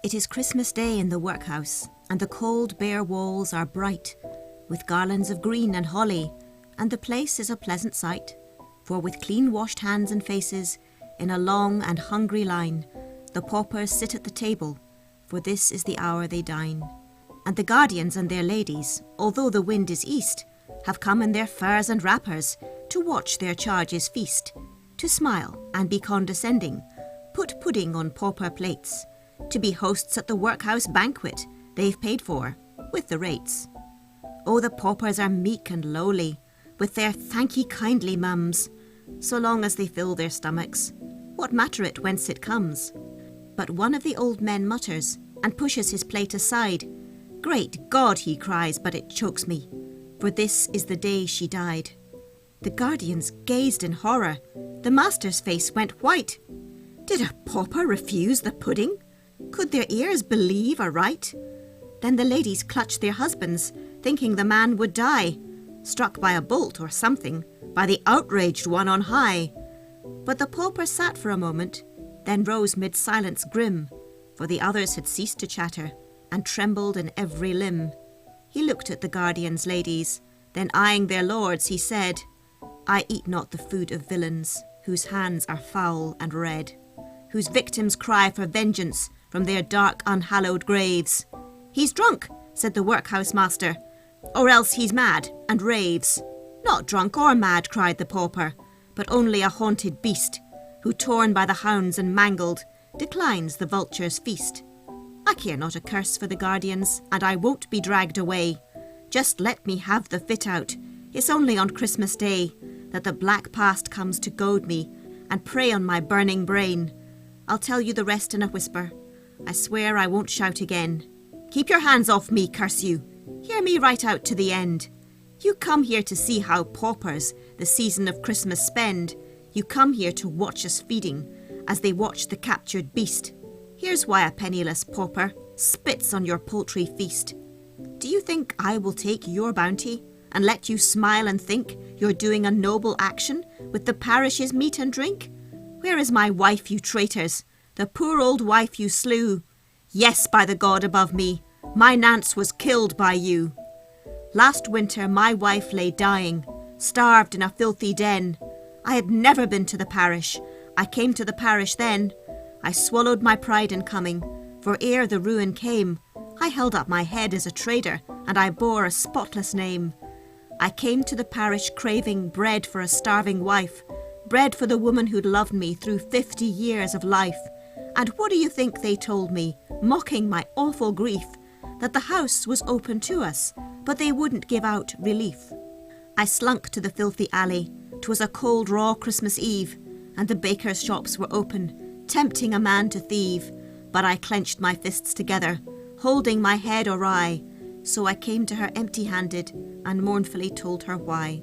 It is Christmas Day in the workhouse, and the cold bare walls are bright with garlands of green and holly, and the place is a pleasant sight, for with clean washed hands and faces, in a long and hungry line, the paupers sit at the table, for this is the hour they dine. And the guardians and their ladies, although the wind is east, have come in their furs and wrappers to watch their charges feast, to smile and be condescending, put pudding on pauper plates, to be hosts at the workhouse banquet they've paid for, with the rates. Oh, the paupers are meek and lowly, with their thank ye kindly mums, so long as they fill their stomachs, what matter it whence it comes? But one of the old men mutters, and pushes his plate aside. Great God, he cries, but it chokes me, for this is the day she died. The guardians gazed in horror. The master's face went white. Did a pauper refuse the pudding? Could their ears believe aright? Then the ladies clutched their husbands, thinking the man would die, struck by a bolt or something, by the outraged one on high. But the pauper sat for a moment, then rose mid silence grim, for the others had ceased to chatter, and trembled in every limb. He looked at the guardians' ladies, then eyeing their lords, he said, I eat not the food of villains, whose hands are foul and red, whose victims cry for vengeance from their dark unhallowed graves. He's drunk, said the workhouse master, or else he's mad and raves. Not drunk or mad, cried the pauper, but only a haunted beast, who torn by the hounds and mangled, declines the vulture's feast. I care not a curse for the guardians, and I won't be dragged away. Just let me have the fit out. It's only on Christmas Day that the black past comes to goad me and prey on my burning brain. I'll tell you the rest in a whisper. I swear I won't shout again. Keep your hands off me, curse you. Hear me right out to the end. You come here to see how paupers the season of Christmas spend. You come here to watch us feeding as they watch the captured beast. Here's why a penniless pauper spits on your poultry feast. Do you think I will take your bounty and let you smile and think you're doing a noble action with the parish's meat and drink? Where is my wife, you traitors, the poor old wife you slew? Yes, by the God above me, my Nance was killed by you. Last winter my wife lay dying, starved in a filthy den. I had never been to the parish. I came to the parish then. I swallowed my pride in coming, for ere the ruin came, I held up my head as a trader, and I bore a spotless name. I came to the parish craving bread for a starving wife, bread for the woman who'd loved me through 50 years of life. And what do you think they told me, mocking my awful grief? That the house was open to us, but they wouldn't give out relief. I slunk to the filthy alley. 'Twas a cold, raw Christmas Eve, and the bakers' shops were open, tempting a man to thieve. But I clenched my fists together, holding my head awry. So I came to her empty-handed and mournfully told her why.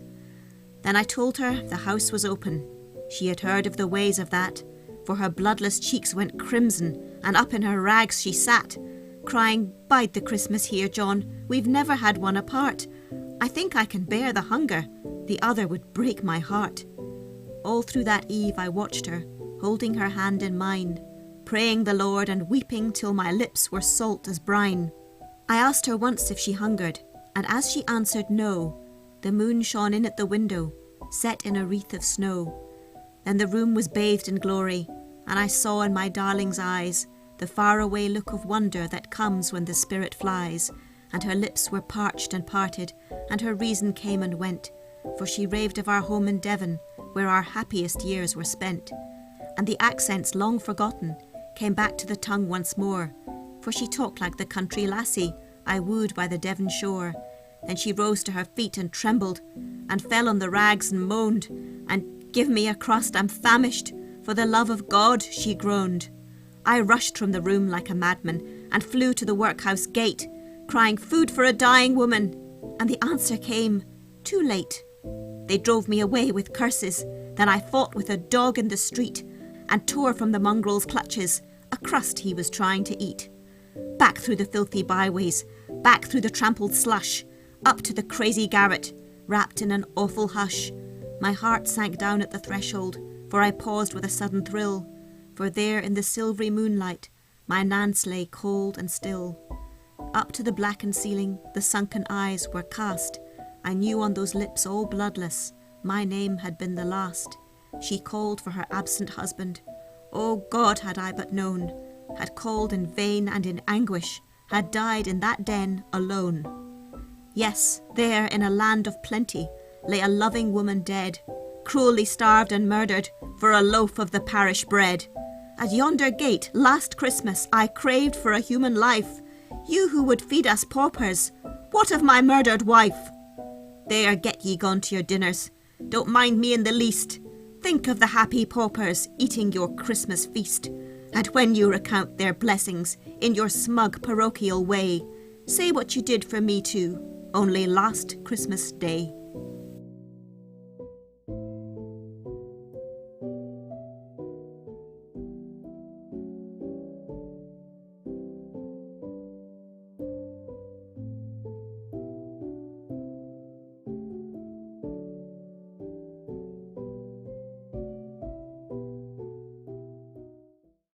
Then I told her the house was open. She had heard of the ways of that, for her bloodless cheeks went crimson, and up in her rags she sat, crying, Bide the Christmas here, John, we've never had one apart. I think I can bear the hunger, the other would break my heart. All through that eve I watched her, holding her hand in mine, praying the Lord and weeping till my lips were salt as brine. I asked her once if she hungered, and as she answered no, the moon shone in at the window, set in a wreath of snow. Then the room was bathed in glory, and I saw in my darling's eyes the faraway look of wonder that comes when the spirit flies, and her lips were parched and parted, and her reason came and went, for she raved of our home in Devon, where our happiest years were spent. And the accents long forgotten came back to the tongue once more, for she talked like the country lassie I wooed by the Devon shore. Then she rose to her feet and trembled, and fell on the rags and moaned, and give me a crust, I'm famished, for the love of God, she groaned. I rushed from the room like a madman, and flew to the workhouse gate, crying, Food for a dying woman, and the answer came, too late. They drove me away with curses, then I fought with a dog in the street, and tore from the mongrel's clutches a crust he was trying to eat. Back through the filthy byways, back through the trampled slush, up to the crazy garret, wrapped in an awful hush. My heart sank down at the threshold, for I paused with a sudden thrill, for there in the silvery moonlight My Nance lay cold and still. Up to the blackened ceiling, the sunken eyes were cast. I knew on those lips all bloodless, my name had been the last. She called for her absent husband. Oh God, had I but known, had called in vain and in anguish, had died in that den alone. Yes, there in a land of plenty lay a loving woman dead, cruelly starved and murdered for a loaf of the parish bread. At yonder gate last Christmas I craved for a human life. You who would feed us paupers, what of my murdered wife? There, get ye gone to your dinners. Don't mind me in the least. Think of the happy paupers eating your Christmas feast. And when you recount their blessings in your smug parochial way, say what you did for me too, only last Christmas Day.